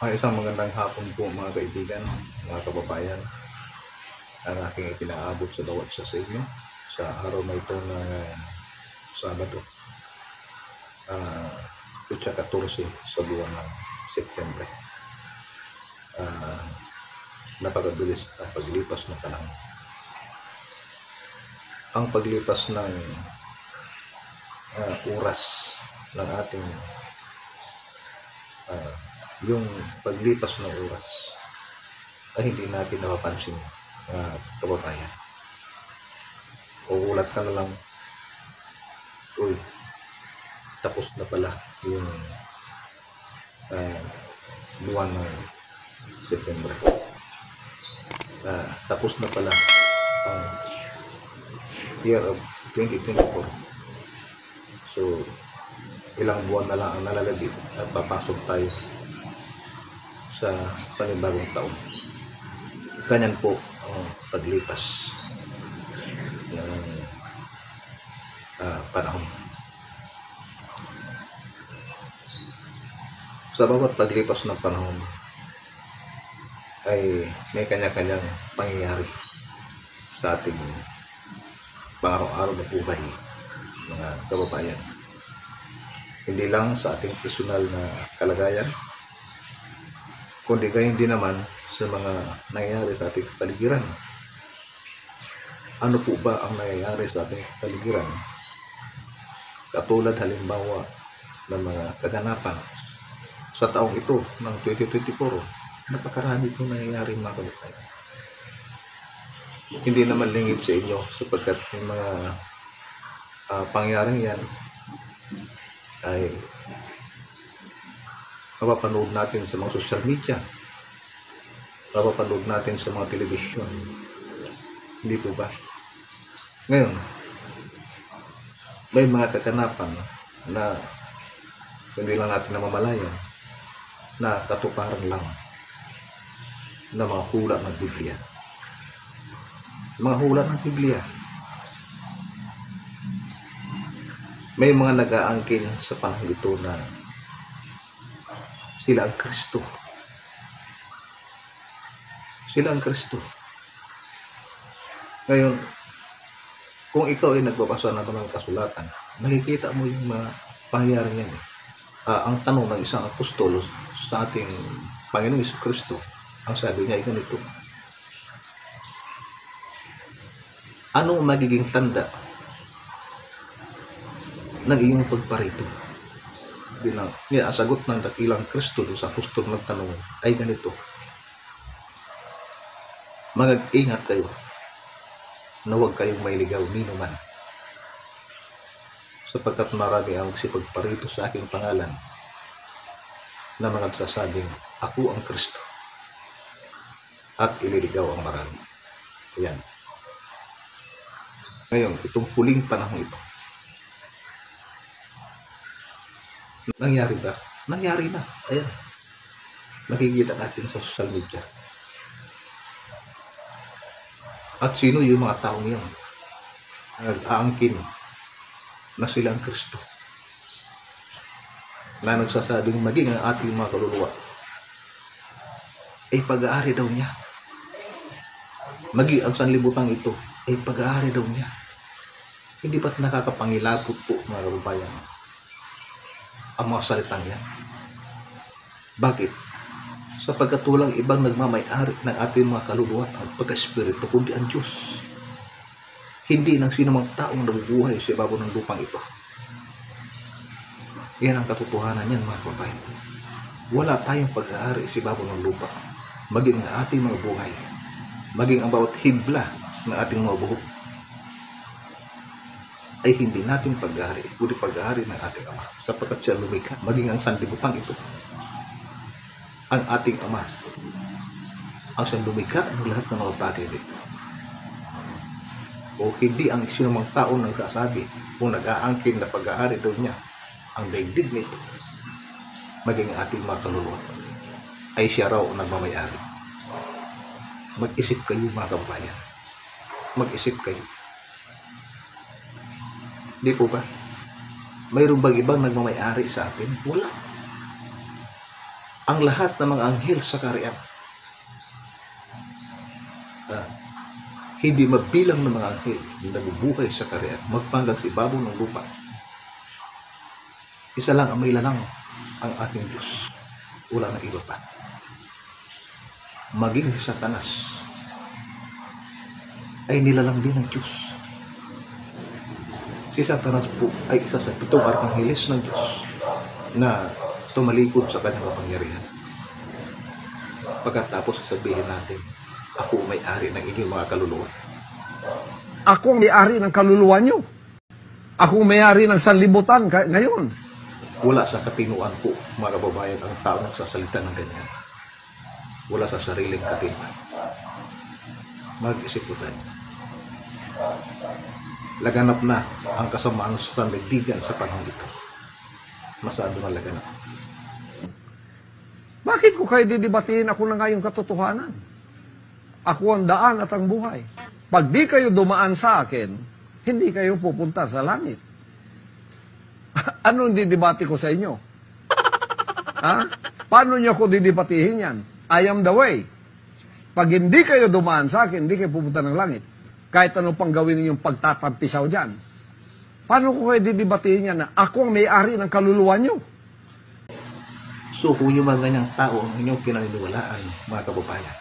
Isang magandang hapon po mga kaibigan, mga kababayan. Ang aking ipinaabot sa bawat isa sa inyo sa araw na ito ng Sabado, Putsa 14 sa buwan ng September. Napakabilis ang paglipas ng panahon. Ang paglipas ng oras ng ating yung paglipas ng oras ay hindi natin napapansin, kababayan. Uulat ka na lang, uy, tapos na pala yung buwan ng September. Tapos na pala ang year of 2024. So, ilang buwan na lang ang nalalagit at papasok tayo sa panibagong taon. Ganyan po ang paglipas ng panahon. Sa bawat paglipas ng panahon ay may kanya-kanyang pangyayari sa ating pang-araw-araw na buhay, mga kababayan. Hindi lang sa ating personal na kalagayan, kundi gayon din naman sa mga nangyayari sa ating kapaligiran. Ano po ba ang nangyayari sa ating kapaligiran? Katulad halimbawa ng mga kaganapan sa taong ito ng 2024, napakarami po nangyayari mga kababayan. Hindi naman lingid sa inyo sapagkat yung mga pangyayaring yan ay mapapanood natin sa mga social media, mapapanood natin sa mga telebisyon. Hindi po ba? Ngayon, may mga kaganapan na hindi lang natin namamalayan na katuparan lang na mga hula ng Biblia. Mga hula ng Biblia. May mga nag-aangkin sa panahon ito na sila ang Kristo. Sila ang Kristo. Ngayon, kung ikaw ay nagbabasa ng mga kasulatan, makikita mo yung mga pangyayari niyan. Ang tanong ng isang apostol sa ating Panginoong Jesucristo, ang sabi niya ay ganito: anong magiging tanda ng iyong pagparito? Bilang ang sagot ng dakilang Kristo sa apostol ng tanong ay ganito: mag-ingat kayo na huwag kayong mailigaw nino man, sapagkat marami ang magsipagparito sa aking pangalan na mga nagsasabing ako ang Kristo, at ililigaw ang marami. Ayan. Ngayon, itong huling panahon ito, nangyari ba? Nangyari na. Ayan. Nakikita natin sa social media. At sino yung mga taong yan? Nag-aangkin na sila ang Kristo, na nagsasabing maging ang ating mga kaluluwa ay pag-aari daw niya. Maging ang sanlibutan ito ay pag-aari daw niya. Hindi ba't nakakapangilapot po mga kababayan ang mga salitang yan? Bakit? Sapagkat walang ibang nagmamay-ari ng ating mga kaluluwa at pagka-espiritu kundi ang Diyos. Hindi ng sinumang taong nabubuhay sa ibabaw ng lupang ito. Yan ang katotohanan yan mga kababayan. Wala tayong pag-aari sa ibabaw ng lupa, maging ang ating mga buhay, maging ang bawat hibla ng ating mga buhok, ay hindi natin pag-aari, kundi pag-aari ng ating Ama, sapagkat siya lumikha, maging ang sanlibutan ito. Ang ating Ama ang siyang lumikha ng lahat ng mga bagay dito. O hindi ang sinumang tao nagsasabi kung nag-aangkin na pag-aari daw niya ang daigdig nito, maging ating mga kaluluwa, ay siya raw ang nagmamayari. Mag-isip kayo mga kababayan. Mag-isip kayo. Di po ba? Mayroon bang ibang nagmamayari sa atin? Wala. ang lahat ng mga anghel sa kaharian. Hindi mabilang ng mga anghel na nabubuhay sa kaharian, magpanggang sa ibabaw ng lupa. Isa lang ang may lalang, ang ating Diyos. Wala na iba pa. Maging si Satanas ay nilalang din ng Diyos. Si Satanas po ay isa sa 7 arkangheles ng Diyos na tumalikod sa kanyang kapangyarihan. Pagkatapos sabihin natin, ako may-ari ng inyong mga kaluluwa. Ako ang may-ari ng kaluluwa nyo. Ako ang may-ari ng sanlibutan ngayon. Wala sa katinuan po, mga kababayan, ang tao nagsasalita ng ganyan. Wala sa sariling katinuan. Mag-isip po tayo. Laganap na ang kasamaan sa sanlibutan sa panahon ito. Masyado na laganap. Bakit ko kayo didibatiin ako na ngayong katotohanan? Ako ang daan at ang buhay. Pag di kayo dumaan sa akin, hindi kayo pupunta sa langit. Anong didibati ko sa inyo? Ha? Paano nyo ako didibatihin yan? I am the way. Pag hindi kayo dumaan sa akin, hindi kayo pupunta ng langit. Kahit ano pang gawin ninyong pagtatampisaw dyan. Paano ko kayo didibatihin yan na ako ang may-ari ng kaluluwa nyo? So kung yung mga ganyang tao ang inyong pinaniniwalaan, mga kababayan,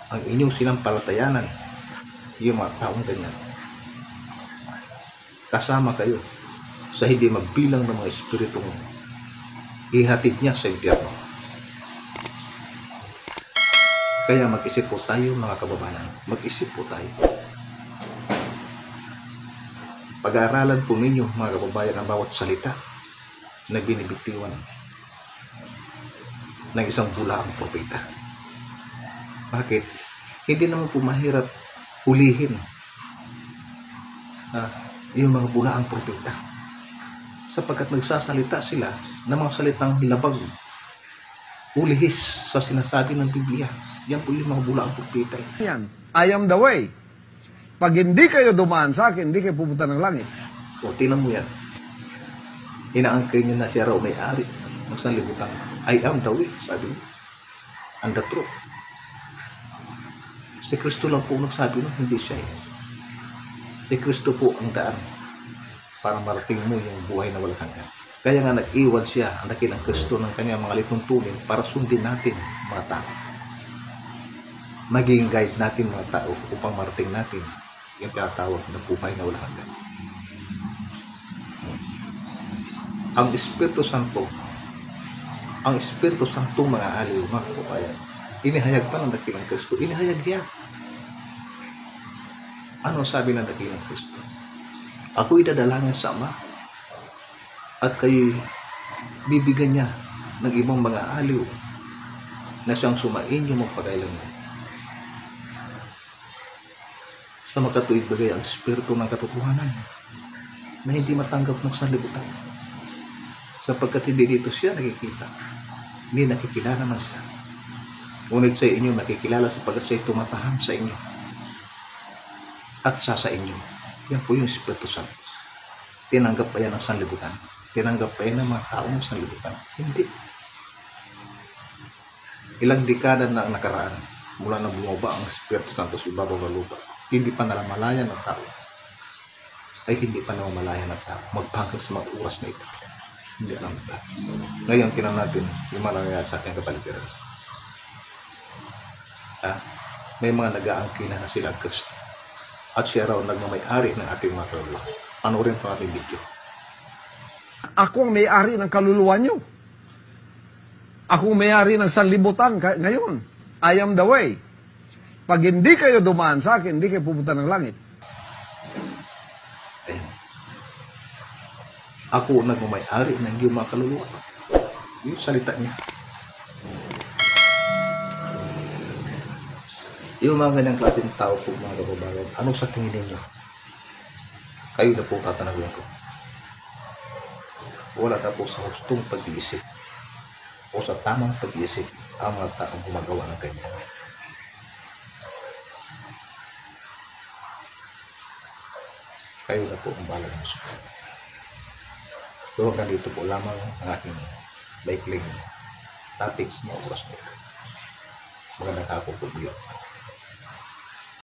ang inyong sinampalatayanan, yung mga taong ganyan, kasama kayo sa hindi magbilang ng mga espiritong ihatid niya sa impyerno. Kaya mag-isip po tayo, mga kababayan. Mag-isip po tayo. Pag-aaralan po ninyo, mga kababayan, ang bawat salita na binibitiwan ng isang bulaang propeta. Bakit? Hindi naman po mahirap hulihin yung mga bulaang propeta. Sapagkat nagsasalita sila ng mga salitang labag, ulihis sa sinasabi ng Biblia. Yan po yung mga bulaang propeta. Yan. I am the way. Pag hindi kayo dumaan sa akin, hindi kayo pupunta ng langit. O, tingnan mo yan. Inaangkay niya na siya raw may-ari ng sanlibutan. I am the way, sabi niya. And the truth. Si Kristo lang po nagsabi nun, hindi siya. Si Kristo po ang daan para marating mo yung buhay na walang hanggan. Kaya nga nag-iwan siya, ang dakilang Kristo ng kanyang mga lituntunin para sundin natin mga tao. Maging guide natin mga tao upang marating natin yung tinatawag na buhay na walang hanggan. Ang Espiritu Santo mga aliw, mga kababayan, inihayag pa ng dakilang Kristo. Inihayag niya. Ano sabi ng dakilang Kristo? Ako'y dadalangin sa Ama at kayo bibigyan niya ng ibang mga aliw na siyang sumain yung magpagailangan. Sa makatuwid bagay ang Espiritu ng katotohanan na hindi matanggap ng sanlibutan. Sapagkat hindi dito siya nakikita. Hindi nakikilala man siya. Ngunit sa inyo nakikilala sapagkat siya'y tumatahan sa inyo. At sa inyo. Yan po yung Espiritu Santo. Tinanggap pa yan ng sanlibutan. Tinanggap pa yan ng mga tao ng sanlibutan. Hindi. Ilang dekada na nakaraan mula na bumaba ang Espiritu Santo sa ibabaw ng lupa. Hindi pa nalamalayan ng tao. Ay hindi pa namamalayan ng tao. Magpangkat sa mga oras na ito. Hindi alam ito. Ngayon, tinan natin yung mga nangyayari sa ating kapaligiran. May mga nag-aangkina na sila ang Kristo. At siya raw nagmamay-ari ng ating mga kaluluwa. Panoorin pa ating video. Ako ang may-ari ng kaluluwa nyo. Ako ang may-ari ng sanlibutan ngayon. I am the way. Pag hindi kayo dumaan sa akin, hindi kayo pupunta ng langit. Ayan. Ako nagmamay-ari ng iyong mga kaluluwa. Yung salita niya. Yung mga ganyang klaseng tao po, mga kababayan, ano sa tingin ninyo? Kayo na po tatanawin ko. Wala na po sa hustong pag-iisip o sa tamang pag-iisip ang mga taong gumagawa ng ganyan. Kayo na po ang bahala ng susunod. So hanggang dito po lamang ang aking baikling topics niya oras nito. Magandang hapon po, Biyok.